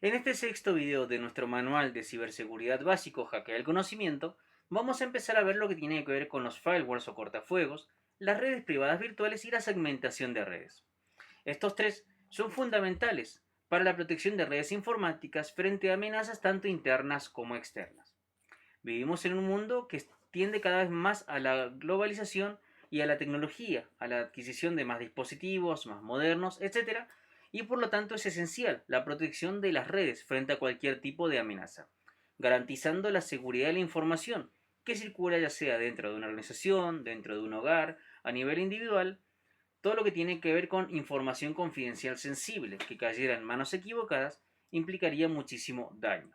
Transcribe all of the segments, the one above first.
En este sexto video de nuestro manual de ciberseguridad básico Hackea el conocimiento, vamos a empezar a ver lo que tiene que ver con los firewalls o cortafuegos, las redes privadas virtuales y la segmentación de redes. Estos tres son fundamentales para la protección de redes informáticas frente a amenazas tanto internas como externas. Vivimos en un mundo que tiende cada vez más a la globalización y a la tecnología, a la adquisición de más dispositivos, más modernos, etc. Y por lo tanto es esencial la protección de las redes frente a cualquier tipo de amenaza, garantizando la seguridad de la información que circula ya sea dentro de una organización, dentro de un hogar, a nivel individual, todo lo que tiene que ver con información confidencial sensible que cayera en manos equivocadas implicaría muchísimo daño.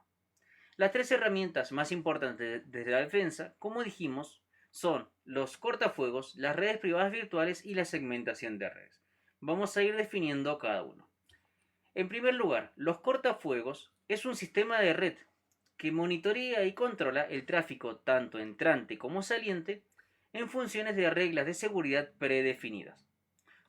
Las tres herramientas más importantes desde la defensa, como dijimos, son los cortafuegos, las redes privadas virtuales y la segmentación de redes. Vamos a ir definiendo cada uno. En primer lugar, los cortafuegos es un sistema de red que monitorea y controla el tráfico tanto entrante como saliente en funciones de reglas de seguridad predefinidas.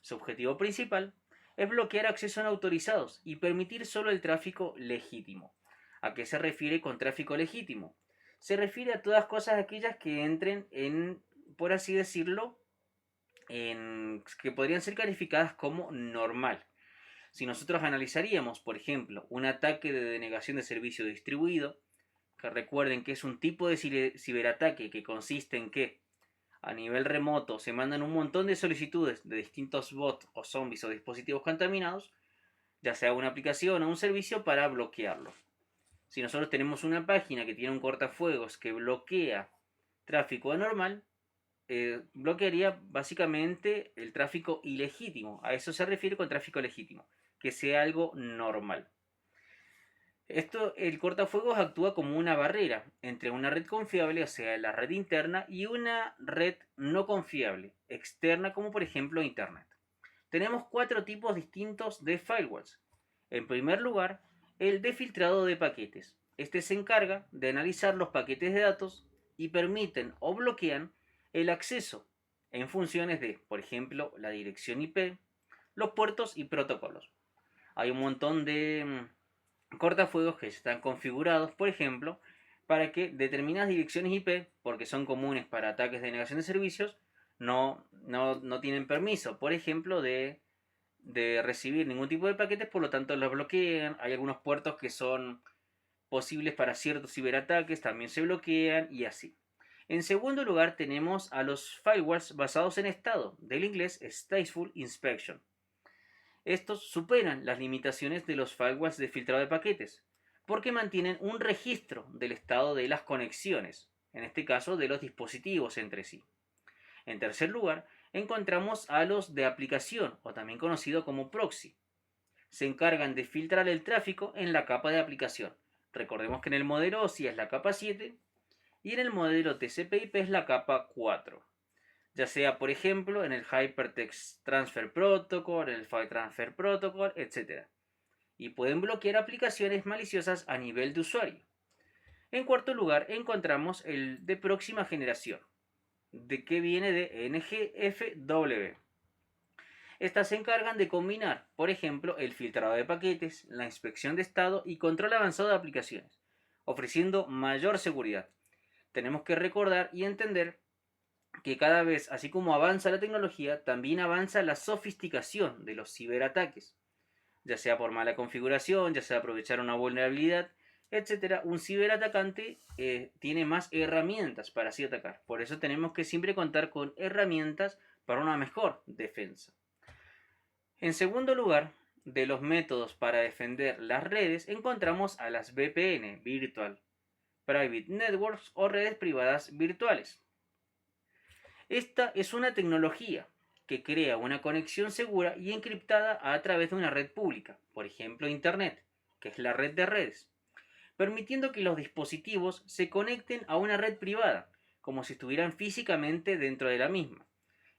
Su objetivo principal es bloquear acceso no autorizados y permitir solo el tráfico legítimo. ¿A qué se refiere con tráfico legítimo? Se refiere a todas cosas aquellas que entren en, por así decirlo, que podrían ser calificadas como normal. Si nosotros analizaríamos, por ejemplo, un ataque de denegación de servicio distribuido, que recuerden que es un tipo de ciberataque que consiste en que a nivel remoto se mandan un montón de solicitudes de distintos bots o zombies o dispositivos contaminados, ya sea una aplicación o un servicio para bloquearlo. Si nosotros tenemos una página que tiene un cortafuegos que bloquea tráfico anormal, bloquearía básicamente el tráfico ilegítimo. A eso se refiere con tráfico legítimo, que sea algo normal. El cortafuegos actúa como una barrera entre una red confiable, o sea, la red interna, y una red no confiable, externa, como por ejemplo Internet. Tenemos cuatro tipos distintos de firewalls. En primer lugar, el de filtrado de paquetes. Este se encarga de analizar los paquetes de datos y permiten o bloquean el acceso en funciones de, por ejemplo, la dirección IP, los puertos y protocolos. Hay un montón de cortafuegos que están configurados, por ejemplo, para que determinadas direcciones IP, porque son comunes para ataques de negación de servicios, no tienen permiso, por ejemplo, de recibir ningún tipo de paquetes, por lo tanto los bloquean. Hay algunos puertos que son posibles para ciertos ciberataques, también se bloquean y así. En segundo lugar tenemos a los firewalls basados en estado, del inglés Stateful Inspection. Estos superan las limitaciones de los firewalls de filtrado de paquetes, porque mantienen un registro del estado de las conexiones, en este caso de los dispositivos entre sí. En tercer lugar, encontramos a los de aplicación, o también conocido como proxy. Se encargan de filtrar el tráfico en la capa de aplicación. Recordemos que en el modelo OSI es la capa 7 y en el modelo TCP/IP es la capa 4. Ya sea, por ejemplo, en el Hypertext Transfer Protocol, en el File Transfer Protocol, etc. Y pueden bloquear aplicaciones maliciosas a nivel de usuario. En cuarto lugar, encontramos el de próxima generación, de que viene de NGFW. Estas se encargan de combinar, por ejemplo, el filtrado de paquetes, la inspección de estado y control avanzado de aplicaciones, ofreciendo mayor seguridad. Tenemos que recordar y entender que cada vez, así como avanza la tecnología, también avanza la sofisticación de los ciberataques, ya sea por mala configuración, ya sea aprovechar una vulnerabilidad, etcétera. Un ciberatacante tiene más herramientas para así atacar. Por eso tenemos que siempre contar con herramientas para una mejor defensa. En segundo lugar, de los métodos para defender las redes, encontramos a las VPN, Virtual Private Networks, o redes privadas virtuales. Esta es una tecnología que crea una conexión segura y encriptada a través de una red pública, por ejemplo Internet, que es la red de redes, permitiendo que los dispositivos se conecten a una red privada, como si estuvieran físicamente dentro de la misma.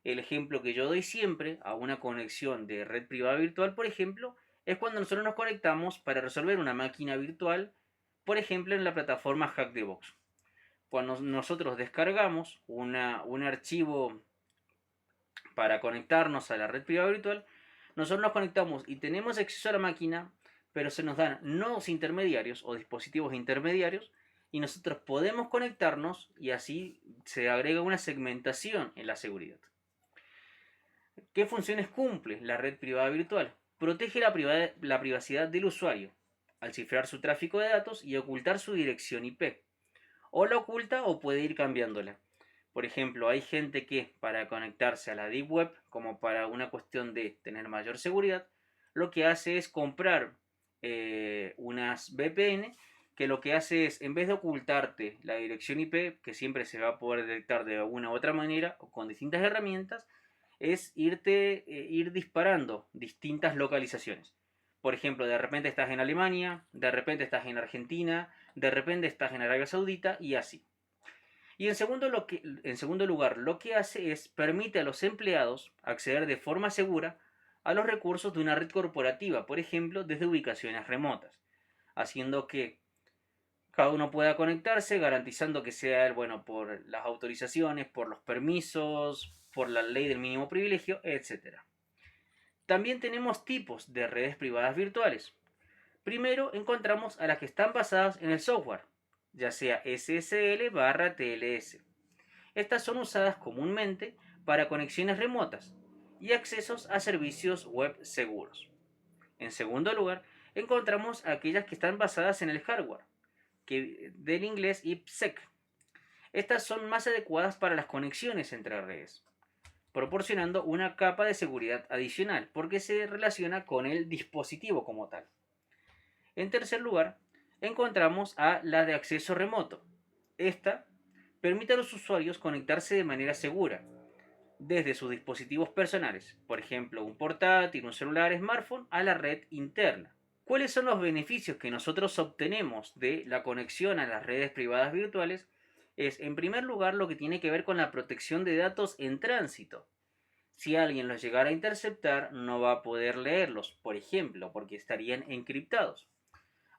El ejemplo que yo doy siempre a una conexión de red privada virtual, por ejemplo, es cuando nosotros nos conectamos para resolver una máquina virtual, por ejemplo en la plataforma Hackthebox. Cuando nosotros descargamos un archivo para conectarnos a la red privada virtual, nosotros nos conectamos y tenemos acceso a la máquina, pero se nos dan nodos intermediarios o dispositivos intermediarios y nosotros podemos conectarnos y así se agrega una segmentación en la seguridad. ¿Qué funciones cumple la red privada virtual? Protege la privacidad del usuario al cifrar su tráfico de datos y ocultar su dirección IP. O la oculta o puede ir cambiándola. Por ejemplo, hay gente que para conectarse a la Deep Web, como para una cuestión de tener mayor seguridad, lo que hace es comprar unas VPN que lo que hace es, en vez de ocultarte la dirección IP, que siempre se va a poder detectar de alguna u otra manera o con distintas herramientas, es ir disparando distintas localizaciones. Por ejemplo, de repente estás en Alemania, de repente estás en Argentina, de repente estás en Arabia Saudita y así. Y en segundo lugar, lo que hace es permite a los empleados acceder de forma segura a los recursos de una red corporativa, por ejemplo, desde ubicaciones remotas, haciendo que cada uno pueda conectarse, garantizando que sea él, bueno, por las autorizaciones, por los permisos, por la ley del mínimo privilegio, etc. También tenemos tipos de redes privadas virtuales. Primero encontramos a las que están basadas en el software, ya sea SSL/TLS. Estas son usadas comúnmente para conexiones remotas y accesos a servicios web seguros. En segundo lugar, encontramos aquellas que están basadas en el hardware, del inglés IPsec. Estas son más adecuadas para las conexiones entre redes, proporcionando una capa de seguridad adicional porque se relaciona con el dispositivo como tal. En tercer lugar, encontramos a la de acceso remoto. Esta permite a los usuarios conectarse de manera segura desde sus dispositivos personales, por ejemplo, un portátil, un celular, smartphone, a la red interna. ¿Cuáles son los beneficios que nosotros obtenemos de la conexión a las redes privadas virtuales? Es, en primer lugar, lo que tiene que ver con la protección de datos en tránsito. Si alguien los llegara a interceptar, no va a poder leerlos, por ejemplo, porque estarían encriptados.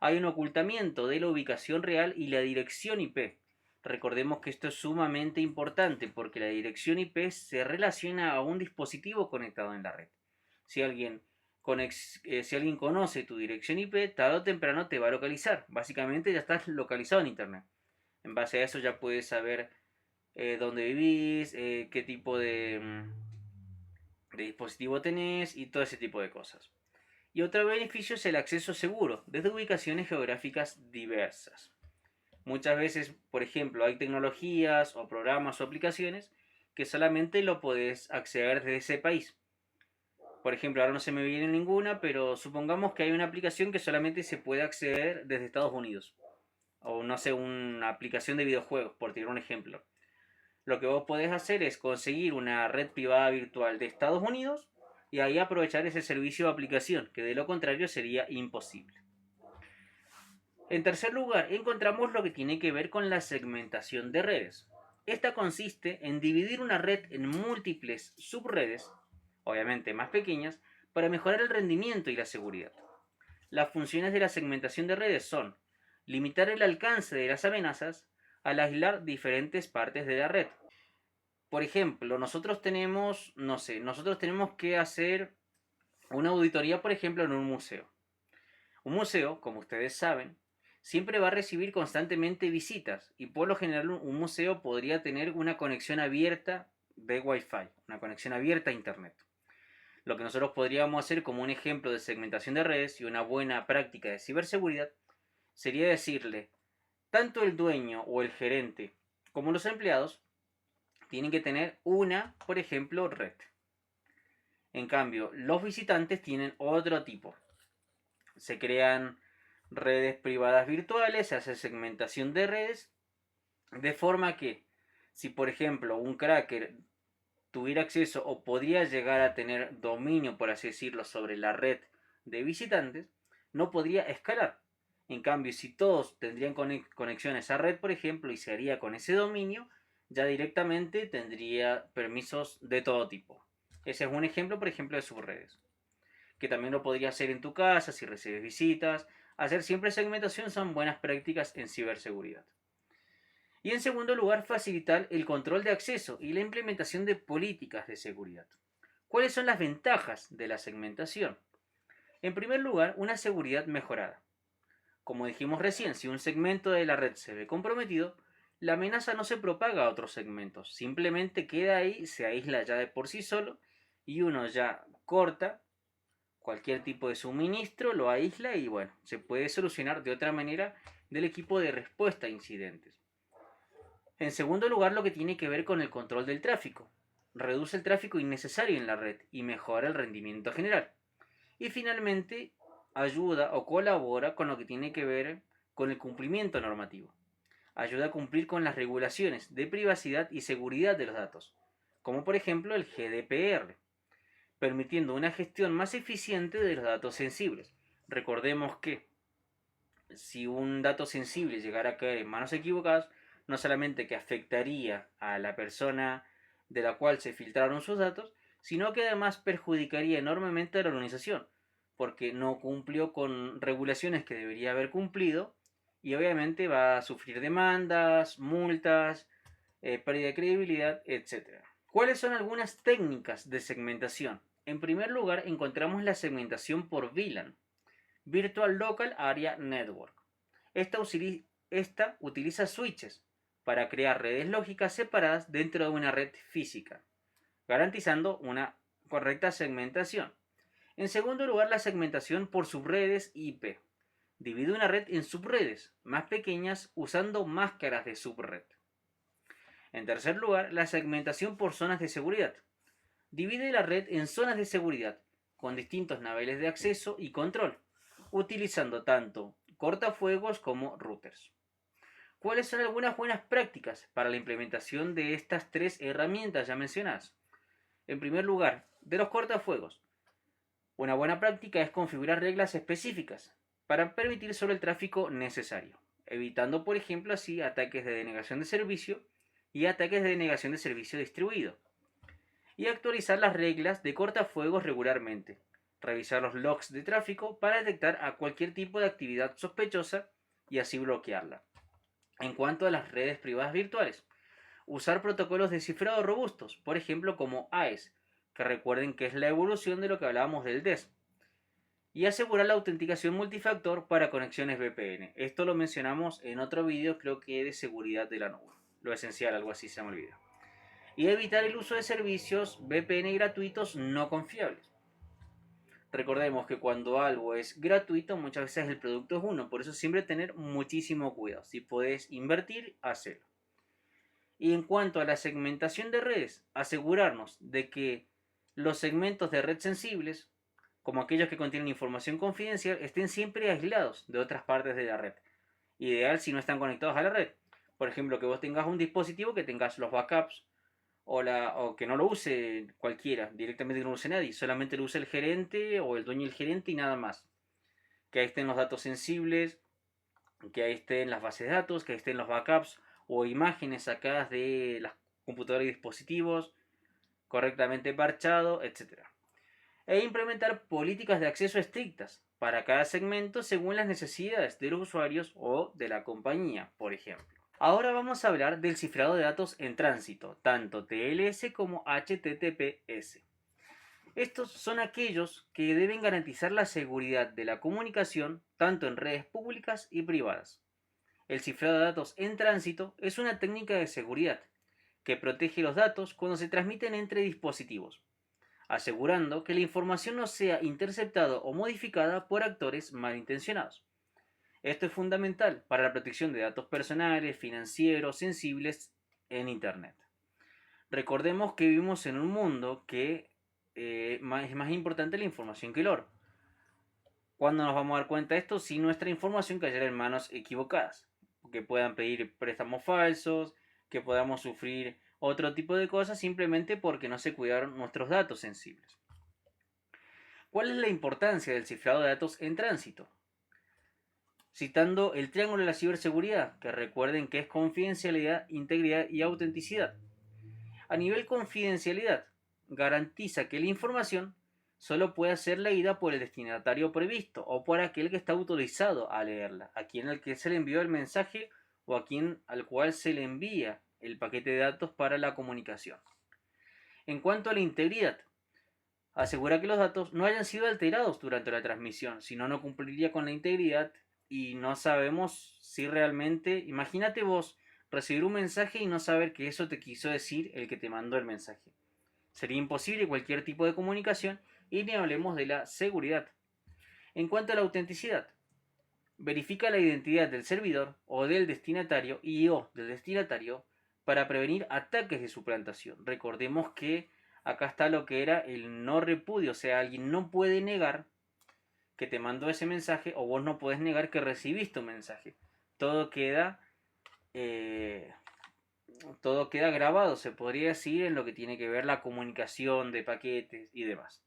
Hay un ocultamiento de la ubicación real y la dirección IP. Recordemos que esto es sumamente importante porque la dirección IP se relaciona a un dispositivo conectado en la red. Si alguien, si alguien conoce tu dirección IP, tarde o temprano te va a localizar. Básicamente ya estás localizado en Internet. En base a eso ya puedes saber dónde vivís, qué tipo de dispositivo tenés y todo ese tipo de cosas. Y otro beneficio es el acceso seguro desde ubicaciones geográficas diversas. Muchas veces, por ejemplo, hay tecnologías o programas o aplicaciones que solamente lo podés acceder desde ese país. Por ejemplo, ahora no se me viene ninguna, pero supongamos que hay una aplicación que solamente se puede acceder desde Estados Unidos. O no sé, una aplicación de videojuegos, por tirar un ejemplo. Lo que vos podés hacer es conseguir una red privada virtual de Estados Unidos y ahí aprovechar ese servicio de aplicación, que de lo contrario sería imposible. En tercer lugar, encontramos lo que tiene que ver con la segmentación de redes. Esta consiste en dividir una red en múltiples subredes, obviamente más pequeñas, para mejorar el rendimiento y la seguridad. Las funciones de la segmentación de redes son limitar el alcance de las amenazas al aislar diferentes partes de la red. Por ejemplo, nosotros tenemos que hacer una auditoría, por ejemplo, en un museo. Un museo, como ustedes saben, siempre va a recibir constantemente visitas y por lo general un museo podría tener una conexión abierta de Wi-Fi, una conexión abierta a Internet. Lo que nosotros podríamos hacer como un ejemplo de segmentación de redes y una buena práctica de ciberseguridad sería decirle, tanto el dueño o el gerente como los empleados tienen que tener una, por ejemplo, red. En cambio, los visitantes tienen otro tipo. Se crean redes privadas virtuales, se hace segmentación de redes, de forma que si por ejemplo un cracker tuviera acceso o podría llegar a tener dominio, por así decirlo, sobre la red de visitantes, no podría escalar. En cambio, si todos tendrían conexión a esa red, por ejemplo, y se haría con ese dominio, ya directamente tendría permisos de todo tipo. Ese es un ejemplo, por ejemplo, de subredes. Que también lo podría hacer en tu casa si recibes visitas. Hacer siempre segmentación son buenas prácticas en ciberseguridad. Y en segundo lugar, facilitar el control de acceso y la implementación de políticas de seguridad. ¿Cuáles son las ventajas de la segmentación? En primer lugar, una seguridad mejorada. Como dijimos recién, si un segmento de la red se ve comprometido, la amenaza no se propaga a otros segmentos, simplemente queda ahí, se aísla ya de por sí solo y uno ya corta cualquier tipo de suministro, lo aísla y bueno, se puede solucionar de otra manera del equipo de respuesta a incidentes. En segundo lugar, lo que tiene que ver con el control del tráfico. Reduce el tráfico innecesario en la red y mejora el rendimiento general. Y finalmente, ayuda o colabora con lo que tiene que ver con el cumplimiento normativo. Ayuda a cumplir con las regulaciones de privacidad y seguridad de los datos, como por ejemplo el GDPR, permitiendo una gestión más eficiente de los datos sensibles. Recordemos que si un dato sensible llegara a caer en manos equivocadas, no solamente que afectaría a la persona de la cual se filtraron sus datos, sino que además perjudicaría enormemente a la organización, porque no cumplió con regulaciones que debería haber cumplido y obviamente va a sufrir demandas, multas, pérdida de credibilidad, etc. ¿Cuáles son algunas técnicas de segmentación? En primer lugar, encontramos la segmentación por VLAN, Virtual Local Area Network. Esta utiliza switches para crear redes lógicas separadas dentro de una red física, garantizando una correcta segmentación. En segundo lugar, la segmentación por subredes IP. Divide una red en subredes más pequeñas usando máscaras de subred. En tercer lugar, la segmentación por zonas de seguridad. Divide la red en zonas de seguridad con distintos niveles de acceso y control, utilizando tanto cortafuegos como routers. ¿Cuáles son algunas buenas prácticas para la implementación de estas tres herramientas ya mencionadas? En primer lugar, de los cortafuegos. Una buena práctica es configurar reglas específicas para permitir solo el tráfico necesario, evitando por ejemplo así ataques de denegación de servicio y ataques de denegación de servicio distribuido. Y actualizar las reglas de cortafuegos regularmente. Revisar los logs de tráfico para detectar a cualquier tipo de actividad sospechosa y así bloquearla. En cuanto a las redes privadas virtuales, usar protocolos de cifrado robustos, por ejemplo como AES, que recuerden que es la evolución de lo que hablábamos del DES, y asegurar la autenticación multifactor para conexiones VPN. Esto lo mencionamos en otro vídeo, creo que de seguridad de la nube. Lo esencial, algo así se me olvida. Y evitar el uso de servicios VPN gratuitos no confiables. Recordemos que cuando algo es gratuito, muchas veces el producto es uno, por eso siempre tener muchísimo cuidado. Si podés invertir, hacelo. Y en cuanto a la segmentación de redes, asegurarnos de que los segmentos de red sensibles, como aquellos que contienen información confidencial, estén siempre aislados de otras partes de la red. Ideal si no están conectados a la red. Por ejemplo, que vos tengas un dispositivo que tengas los backups o que no lo use cualquiera, directamente no lo use nadie, solamente lo use el gerente o el dueño del gerente y nada más. Que ahí estén los datos sensibles, que ahí estén las bases de datos, que ahí estén los backups o imágenes sacadas de las computadoras y dispositivos, correctamente parchado, etc. E implementar políticas de acceso estrictas para cada segmento según las necesidades de los usuarios o de la compañía, por ejemplo. Ahora vamos a hablar del cifrado de datos en tránsito, tanto TLS como HTTPS. Estos son aquellos que deben garantizar la seguridad de la comunicación tanto en redes públicas y privadas. El cifrado de datos en tránsito es una técnica de seguridad que protege los datos cuando se transmiten entre dispositivos, asegurando que la información no sea interceptada o modificada por actores malintencionados. Esto es fundamental para la protección de datos personales, financieros, sensibles en Internet. Recordemos que vivimos en un mundo que es más importante la información que el oro. ¿Cuándo nos vamos a dar cuenta de esto? Si nuestra información cayera en manos equivocadas, que puedan pedir préstamos falsos, que podamos sufrir otro tipo de cosas simplemente porque no se cuidaron nuestros datos sensibles. ¿Cuál es la importancia del cifrado de datos en tránsito? Citando el triángulo de la ciberseguridad, que recuerden que es confidencialidad, integridad y autenticidad. A nivel confidencialidad, garantiza que la información solo pueda ser leída por el destinatario previsto o por aquel que está autorizado a leerla, a quien al que se le envió el mensaje o a quien al cual se le envía el paquete de datos para la comunicación. En cuanto a la integridad, Asegura que los datos no hayan sido alterados durante la transmisión, si no, no cumpliría con la integridad y no sabemos si realmente, imagínate vos recibir un mensaje y no saber que eso te quiso decir el que te mandó el mensaje. Sería imposible cualquier tipo de comunicación y ni hablemos de la seguridad. En cuanto a la autenticidad, verifica la identidad del servidor o del destinatario y o del destinatario para prevenir ataques de suplantación. Recordemos que acá está lo que era el no repudio, o sea, alguien no puede negar que te mandó ese mensaje o vos no podés negar que recibiste un mensaje. Todo queda, eh, todo queda grabado, se podría decir, en lo que tiene que ver la comunicación de paquetes y demás.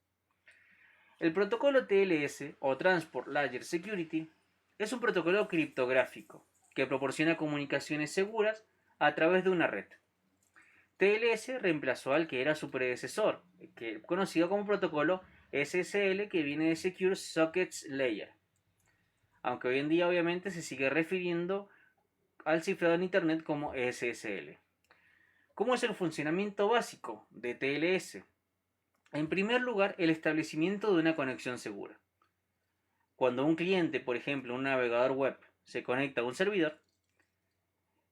El protocolo TLS o Transport Layer Security es un protocolo criptográfico que proporciona comunicaciones seguras a través de una red. TLS reemplazó al que era su predecesor, conocido como protocolo SSL, que viene de Secure Sockets Layer, aunque hoy en día obviamente se sigue refiriendo al cifrado en Internet como SSL. ¿Cómo es el funcionamiento básico de TLS? En primer lugar, el establecimiento de una conexión segura. Cuando un cliente, por ejemplo un navegador web, se conecta a un servidor,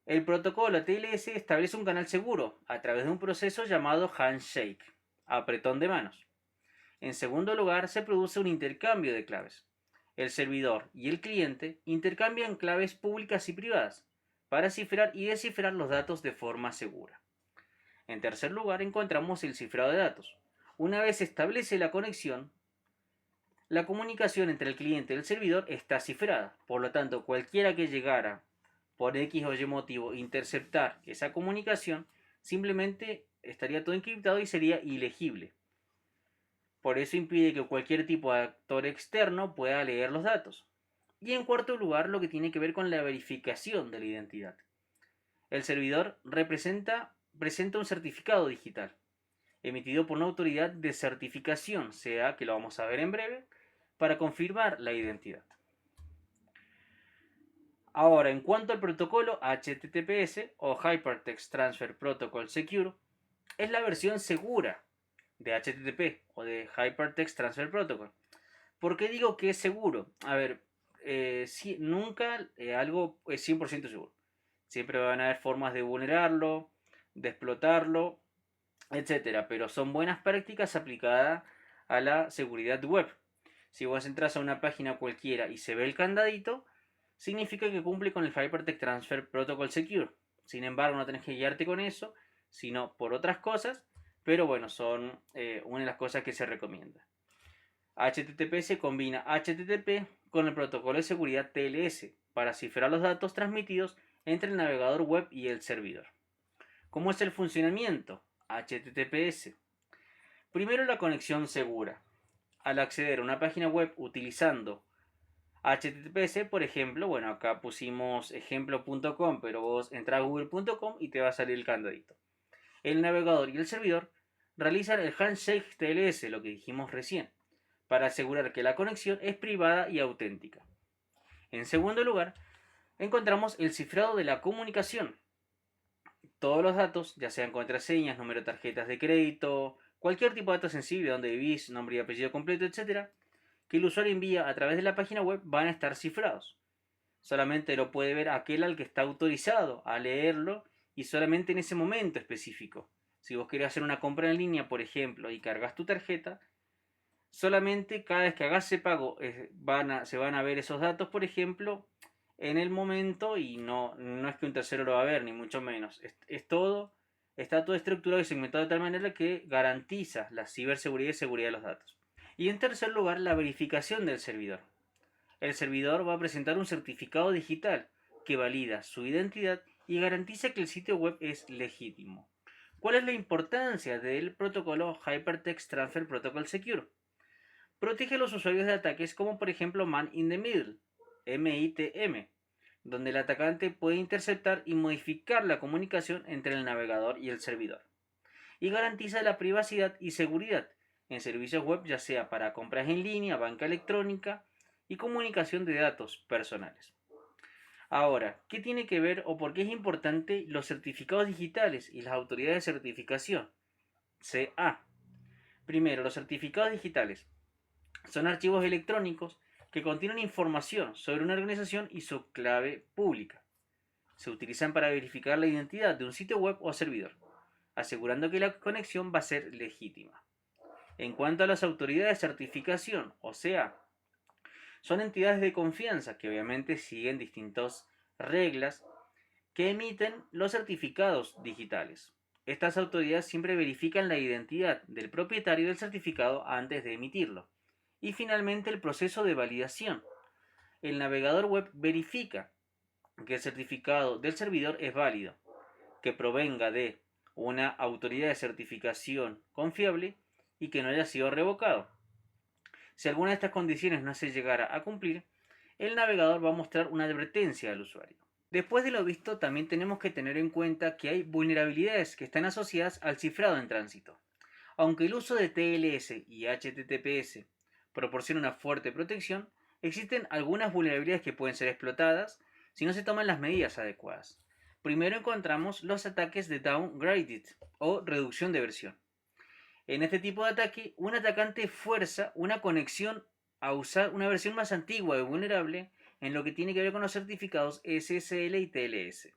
el protocolo TLS establece un canal seguro a través de un proceso llamado handshake, apretón de manos. En segundo lugar, se produce un intercambio de claves. El servidor y el cliente intercambian claves públicas y privadas para cifrar y descifrar los datos de forma segura. En tercer lugar, encontramos el cifrado de datos. Una vez se establece la conexión, la comunicación entre el cliente y el servidor está cifrada. Por lo tanto, cualquiera que llegara por X o Y motivo interceptar esa comunicación, simplemente estaría todo encriptado y sería ilegible. Por eso impide que cualquier tipo de actor externo pueda leer los datos. Y en cuarto lugar, lo que tiene que ver con la verificación de la identidad. El servidor presenta un certificado digital, emitido por una autoridad de certificación, sea que lo vamos a ver en breve, para confirmar la identidad. Ahora, en cuanto al protocolo HTTPS o Hypertext Transfer Protocol Secure, es la versión segura de HTTP o de Hypertext Transfer Protocol. ¿Por qué digo que es seguro? A ver, nunca algo es 100% seguro. Siempre van a haber formas de vulnerarlo, de explotarlo, etcétera. Pero son buenas prácticas aplicadas a la seguridad web. Si vos entras a una página cualquiera y se ve el candadito, significa que cumple con el Hypertext Transfer Protocol Secure. Sin embargo, no tenés que guiarte con eso, sino por otras cosas. Pero bueno, son una de las cosas que se recomienda. HTTPS combina HTTP con el protocolo de seguridad TLS para cifrar los datos transmitidos entre el navegador web y el servidor. ¿Cómo es el funcionamiento? HTTPS. Primero, la conexión segura. Al acceder a una página web utilizando HTTPS, por ejemplo, bueno, acá pusimos ejemplo.com, pero vos entras a google.com y te va a salir el candadito. El navegador y el servidor realizan el handshake TLS, lo que dijimos recién, para asegurar que la conexión es privada y auténtica. En segundo lugar, encontramos el cifrado de la comunicación. Todos los datos, ya sean contraseñas, número de tarjetas de crédito, cualquier tipo de dato sensible, donde vivís, nombre y apellido completo, etc., que el usuario envía a través de la página web van a estar cifrados. Solamente lo puede ver aquel al que está autorizado a leerlo y solamente en ese momento específico. Si vos querés hacer una compra en línea, por ejemplo, y cargas tu tarjeta, solamente cada vez que hagas ese pago se van a ver esos datos, por ejemplo, en el momento y no es que un tercero lo va a ver, ni mucho menos. Está todo estructurado y segmentado de tal manera que garantiza la ciberseguridad y seguridad de los datos. Y en tercer lugar, la verificación del servidor. El servidor va a presentar un certificado digital que valida su identidad y garantiza que el sitio web es legítimo. ¿Cuál es la importancia del protocolo Hypertext Transfer Protocol Secure? Protege a los usuarios de ataques como por ejemplo Man in the Middle, MITM, donde el atacante puede interceptar y modificar la comunicación entre el navegador y el servidor. Y garantiza la privacidad y seguridad en servicios web, ya sea para compras en línea, banca electrónica y comunicación de datos personales. Ahora, ¿qué tiene que ver o por qué es importante los certificados digitales y las autoridades de certificación? CA. Primero, los certificados digitales son archivos electrónicos que contienen información sobre una organización y su clave pública. Se utilizan para verificar la identidad de un sitio web o servidor, asegurando que la conexión va a ser legítima. En cuanto a las autoridades de certificación, o sea, son entidades de confianza que obviamente siguen distintas reglas que emiten los certificados digitales. Estas autoridades siempre verifican la identidad del propietario del certificado antes de emitirlo. Y finalmente el proceso de validación. El navegador web verifica que el certificado del servidor es válido, que provenga de una autoridad de certificación confiable y que no haya sido revocado. Si alguna de estas condiciones no se llegara a cumplir, el navegador va a mostrar una advertencia al usuario. Después de lo visto, también tenemos que tener en cuenta que hay vulnerabilidades que están asociadas al cifrado en tránsito. Aunque el uso de TLS y HTTPS proporciona una fuerte protección, existen algunas vulnerabilidades que pueden ser explotadas si no se toman las medidas adecuadas. Primero encontramos los ataques de downgraded o reducción de versión. En este tipo de ataque, un atacante fuerza una conexión a usar una versión más antigua y vulnerable en lo que tiene que ver con los certificados SSL y TLS.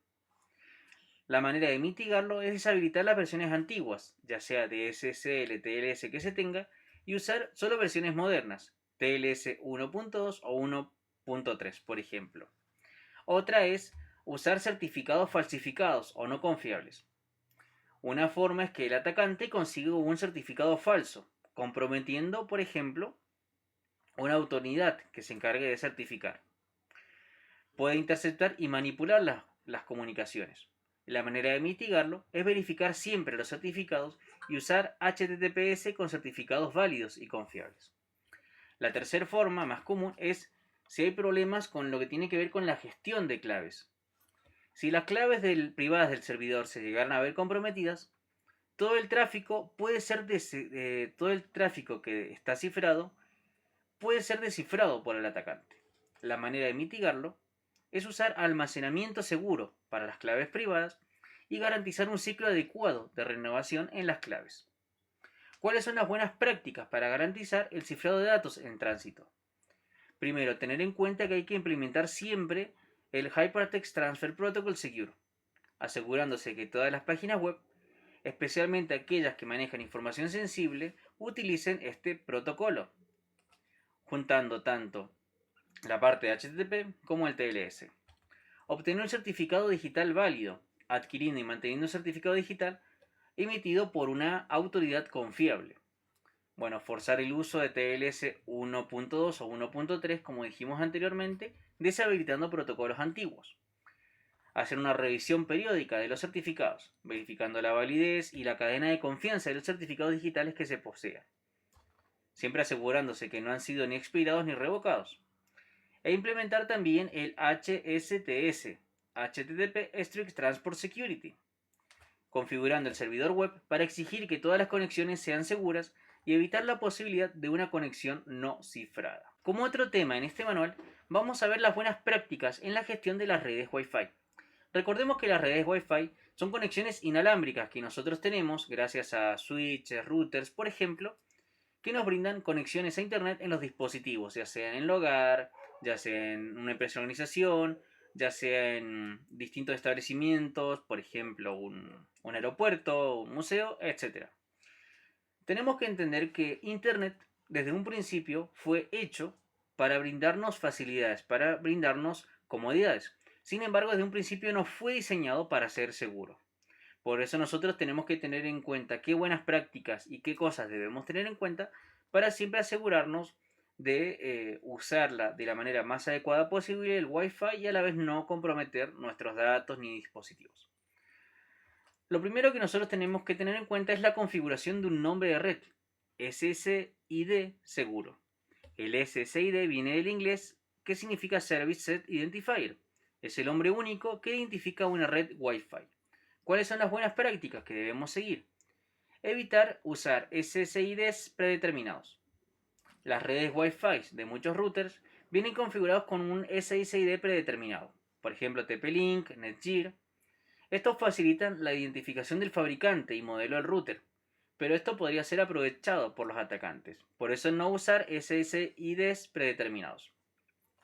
La manera de mitigarlo es deshabilitar las versiones antiguas, ya sea de SSL, TLS que se tenga, y usar solo versiones modernas, TLS 1.2 o 1.3, por ejemplo. Otra es usar certificados falsificados o no confiables. Una forma es que el atacante consiga un certificado falso, comprometiendo, por ejemplo, una autoridad que se encargue de certificar. Puede interceptar y manipular las comunicaciones. La manera de mitigarlo es verificar siempre los certificados y usar HTTPS con certificados válidos y confiables. La tercera forma, más común, es si hay problemas con lo que tiene que ver con la gestión de claves. Si las claves privadas del servidor se llegaran a ver comprometidas, todo el tráfico todo el tráfico que está cifrado puede ser descifrado por el atacante. La manera de mitigarlo es usar almacenamiento seguro para las claves privadas y garantizar un ciclo adecuado de renovación en las claves. ¿Cuáles son las buenas prácticas para garantizar el cifrado de datos en tránsito? Primero, tener en cuenta que hay que implementar siempre el Hypertext Transfer Protocol Secure, asegurándose que todas las páginas web, especialmente aquellas que manejan información sensible, utilicen este protocolo, juntando tanto la parte de HTTP como el TLS. Obtener un certificado digital válido, adquiriendo y manteniendo un certificado digital emitido por una autoridad confiable. Bueno, forzar el uso de TLS 1.2 o 1.3, como dijimos anteriormente, deshabilitando protocolos antiguos. Hacer una revisión periódica de los certificados, verificando la validez y la cadena de confianza de los certificados digitales que se posean, siempre asegurándose que no han sido ni expirados ni revocados. E implementar también el HSTS, HTTP Strict Transport Security, configurando el servidor web para exigir que todas las conexiones sean seguras y evitar la posibilidad de una conexión no cifrada. Como otro tema en este manual, vamos a ver las buenas prácticas en la gestión de las redes Wi-Fi. Recordemos que las redes Wi-Fi son conexiones inalámbricas que nosotros tenemos gracias a switches, routers, por ejemplo, que nos brindan conexiones a Internet en los dispositivos, ya sea en el hogar, ya sea en una empresa o organización, ya sea en distintos establecimientos, por ejemplo, un aeropuerto, un museo, etc. Tenemos que entender que Internet desde un principio fue hecho para brindarnos facilidades, para brindarnos comodidades. Sin embargo, desde un principio no fue diseñado para ser seguro. Por eso nosotros tenemos que tener en cuenta qué buenas prácticas y qué cosas debemos tener en cuenta para siempre asegurarnos de usarla de la manera más adecuada posible el Wi-Fi y a la vez no comprometer nuestros datos ni dispositivos. Lo primero que nosotros tenemos que tener en cuenta es la configuración de un nombre de red, SSID seguro. El SSID viene del inglés que significa Service Set Identifier. Es el nombre único que identifica una red Wi-Fi. ¿Cuáles son las buenas prácticas que debemos seguir? Evitar usar SSIDs predeterminados. Las redes Wi-Fi de muchos routers vienen configurados con un SSID predeterminado, por ejemplo TP-Link, Netgear. Estos facilitan la identificación del fabricante y modelo del router, pero esto podría ser aprovechado por los atacantes. Por eso no usar SSIDs predeterminados.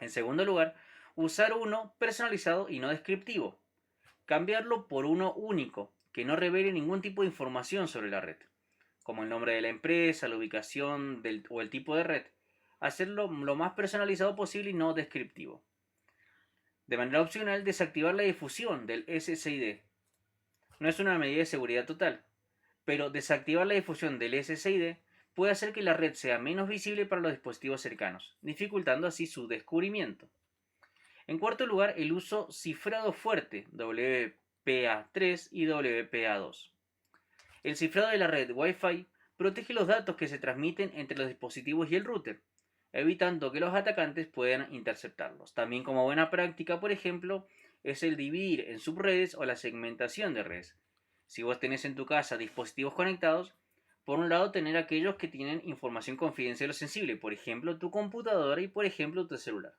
En segundo lugar, usar uno personalizado y no descriptivo. Cambiarlo por uno único, que no revele ningún tipo de información sobre la red, como el nombre de la empresa, la ubicación o el tipo de red. Hacerlo lo más personalizado posible y no descriptivo. De manera opcional, desactivar la difusión del SSID. No es una medida de seguridad total, pero desactivar la difusión del SSID puede hacer que la red sea menos visible para los dispositivos cercanos, dificultando así su descubrimiento. En cuarto lugar, el uso cifrado fuerte, WPA3 y WPA2. El cifrado de la red Wi-Fi protege los datos que se transmiten entre los dispositivos y el router, evitando que los atacantes puedan interceptarlos. También como buena práctica, por ejemplo, es el dividir en subredes o la segmentación de redes. Si vos tenés en tu casa dispositivos conectados, por un lado tener aquellos que tienen información confidencial o sensible, por ejemplo tu computadora y por ejemplo tu celular.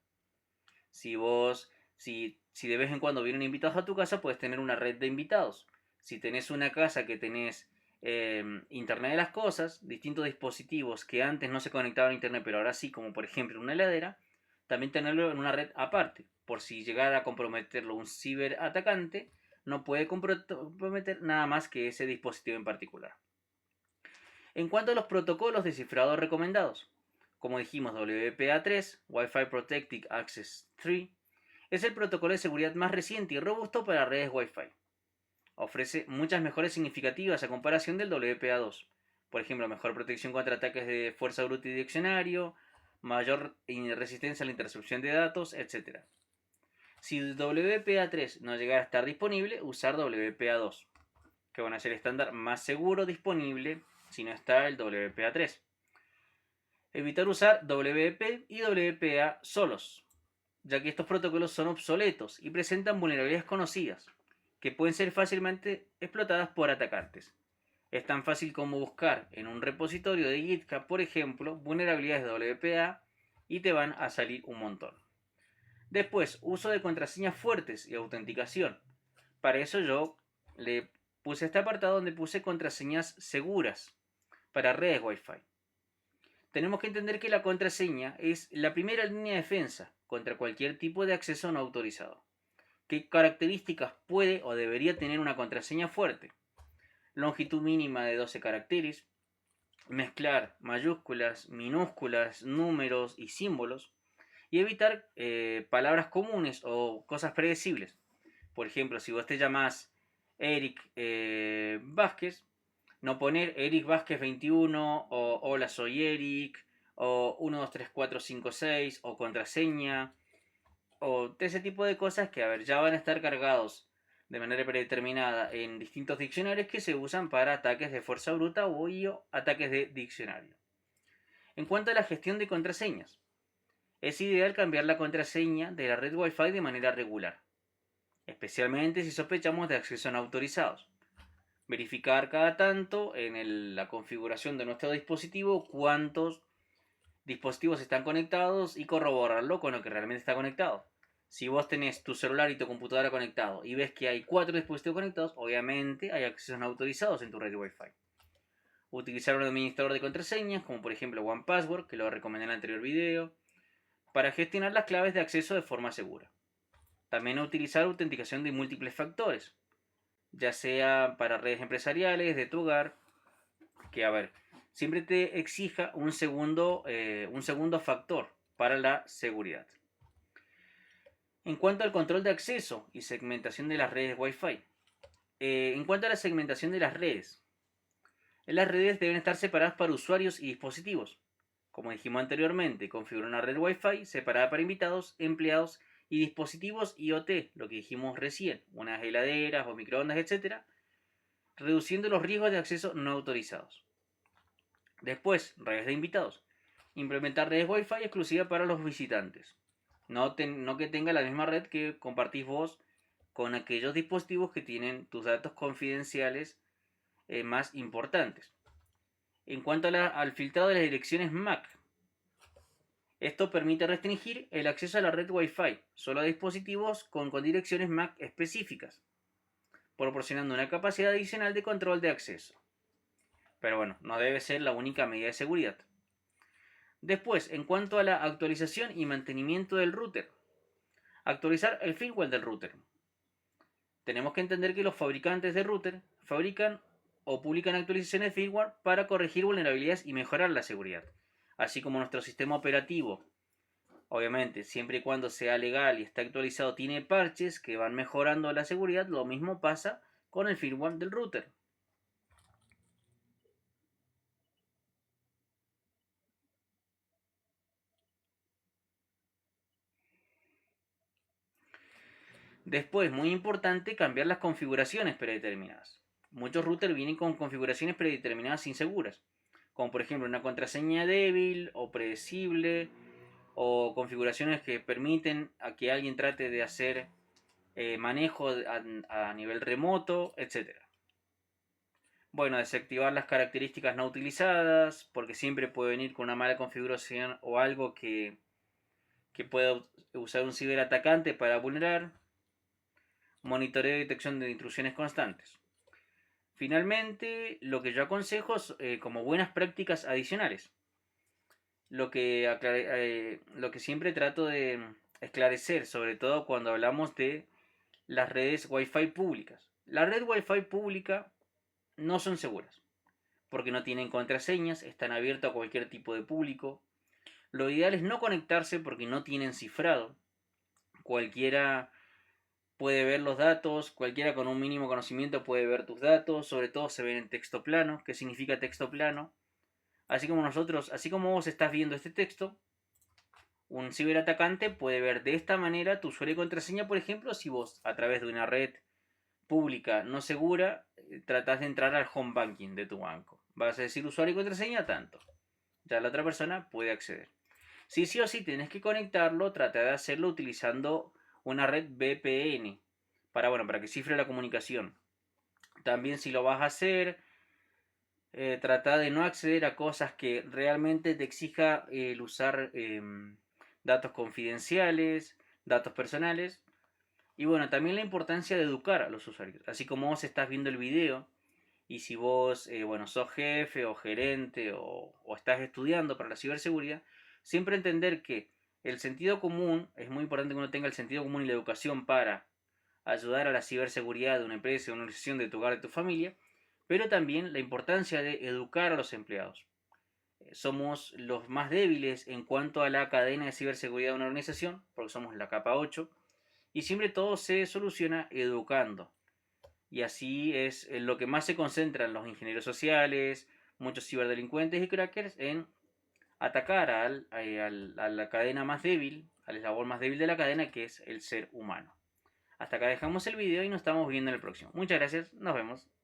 Si de vez en cuando vienen invitados a tu casa, puedes tener una red de invitados. Si tenés una casa que tenés Internet de las cosas, distintos dispositivos que antes no se conectaban a Internet, pero ahora sí, como por ejemplo una heladera, también tenerlo en una red aparte, por si llegara a comprometerlo un ciberatacante, no puede comprometer nada más que ese dispositivo en particular. En cuanto a los protocolos de cifrado recomendados, como dijimos, WPA3, Wi-Fi Protected Access 3, es el protocolo de seguridad más reciente y robusto para redes Wi-Fi. Ofrece muchas mejoras significativas a comparación del WPA2. Por ejemplo, mejor protección contra ataques de fuerza bruta y diccionario, mayor resistencia a la intercepción de datos, etc. Si WPA3 no llegara a estar disponible, usar WPA2, que van a ser el estándar más seguro disponible si no está el WPA3. Evitar usar WP y WPA solos, ya que estos protocolos son obsoletos y presentan vulnerabilidades conocidas, que pueden ser fácilmente explotadas por atacantes. Es tan fácil como buscar en un repositorio de GitHub, por ejemplo, vulnerabilidades de WPA y te van a salir un montón. Después, uso de contraseñas fuertes y autenticación. Para eso yo le puse este apartado donde puse contraseñas seguras para redes Wi-Fi. Tenemos que entender que la contraseña es la primera línea de defensa contra cualquier tipo de acceso no autorizado. ¿Qué características puede o debería tener una contraseña fuerte? Longitud mínima de 12 caracteres, mezclar mayúsculas, minúsculas, números y símbolos, y evitar palabras comunes o cosas predecibles. Por ejemplo, si vos te llamás Eric Vázquez, no poner Eric Vázquez 21 o hola soy Eric o 1, 2, 3, 4, 5, 6 o contraseña o de ese tipo de cosas que, a ver, ya van a estar cargados de manera predeterminada en distintos diccionarios que se usan para ataques de fuerza bruta o ataques de diccionario. En cuanto a la gestión de contraseñas, es ideal cambiar la contraseña de la red Wi-Fi de manera regular, especialmente si sospechamos de accesos no autorizados. Verificar cada tanto en la configuración de nuestro dispositivo cuántos dispositivos están conectados y corroborarlo con lo que realmente está conectado. Si vos tenés tu celular y tu computadora conectado y ves que hay 4 dispositivos conectados, obviamente hay accesos no autorizados en tu red Wi-Fi. Utilizar un administrador de contraseñas, como por ejemplo OnePassword, que lo recomendé en el anterior video, para gestionar las claves de acceso de forma segura. También utilizar autenticación de múltiples factores, ya sea para redes empresariales, de tu hogar, que, a ver, siempre te exija un segundo factor para la seguridad. En cuanto al control de acceso y segmentación de las redes Wi-Fi. En cuanto a la segmentación de las redes deben estar separadas para usuarios y dispositivos. Como dijimos anteriormente, configura una red Wi-Fi separada para invitados, empleados y dispositivos IoT, lo que dijimos recién, unas heladeras o microondas, etc., reduciendo los riesgos de acceso no autorizados. Después, redes de invitados. Implementar redes Wi-Fi exclusivas para los visitantes. No que tenga la misma red que compartís vos con aquellos dispositivos que tienen tus datos confidenciales más importantes. En cuanto al filtrado de las direcciones MAC, esto permite restringir el acceso a la red Wi-Fi solo a dispositivos con direcciones MAC específicas, proporcionando una capacidad adicional de control de acceso. Pero bueno, no debe ser la única medida de seguridad. Después, en cuanto a la actualización y mantenimiento del router, actualizar el firmware del router. Tenemos que entender que los fabricantes de router fabrican o publican actualizaciones de firmware para corregir vulnerabilidades y mejorar la seguridad. Así como nuestro sistema operativo, obviamente, siempre y cuando sea legal y esté actualizado, tiene parches que van mejorando la seguridad, lo mismo pasa con el firmware del router. Después, muy importante, cambiar las configuraciones predeterminadas. Muchos routers vienen con configuraciones predeterminadas inseguras, como por ejemplo una contraseña débil o predecible, o configuraciones que permiten a que alguien trate de hacer manejo a nivel remoto, etcétera. Bueno, desactivar las características no utilizadas, porque siempre puede venir con una mala configuración o algo que pueda usar un ciberatacante para vulnerar. Monitoreo y detección de intrusiones constantes. Finalmente, lo que yo aconsejo es como buenas prácticas adicionales. Lo que siempre trato de esclarecer, sobre todo cuando hablamos de las redes Wi-Fi públicas. La red Wi-Fi pública no son seguras, porque no tienen contraseñas, están abiertos a cualquier tipo de público. Lo ideal es no conectarse porque no tienen cifrado. Cualquiera puede ver los datos, cualquiera con un mínimo conocimiento puede ver tus datos, sobre todo se ven en texto plano. ¿Qué significa texto plano? Así como vos estás viendo este texto, un ciberatacante puede ver de esta manera tu usuario y contraseña, por ejemplo, si vos a través de una red pública no segura tratás de entrar al home banking de tu banco. Vas a decir usuario y contraseña tanto. Ya la otra persona puede acceder. Si sí o sí tienes que conectarlo, trata de hacerlo utilizando una red VPN para que cifre la comunicación. También si lo vas a hacer, trata de no acceder a cosas que realmente te exija el usar datos confidenciales, datos personales. Y bueno, también la importancia de educar a los usuarios. Así como vos estás viendo el video y si vos, sos jefe o gerente o estás estudiando para la ciberseguridad, siempre entender que el sentido común, es muy importante que uno tenga el sentido común y la educación para ayudar a la ciberseguridad de una empresa, de una organización, de tu hogar, de tu familia, pero también la importancia de educar a los empleados. Somos los más débiles en cuanto a la cadena de ciberseguridad de una organización, porque somos la capa 8, y siempre todo se soluciona educando. Y así es lo que más se concentran los ingenieros sociales, muchos ciberdelincuentes y crackers en atacar a la cadena más débil, al eslabón más débil de la cadena, que es el ser humano. Hasta acá dejamos el video y nos estamos viendo en el próximo. Muchas gracias, nos vemos.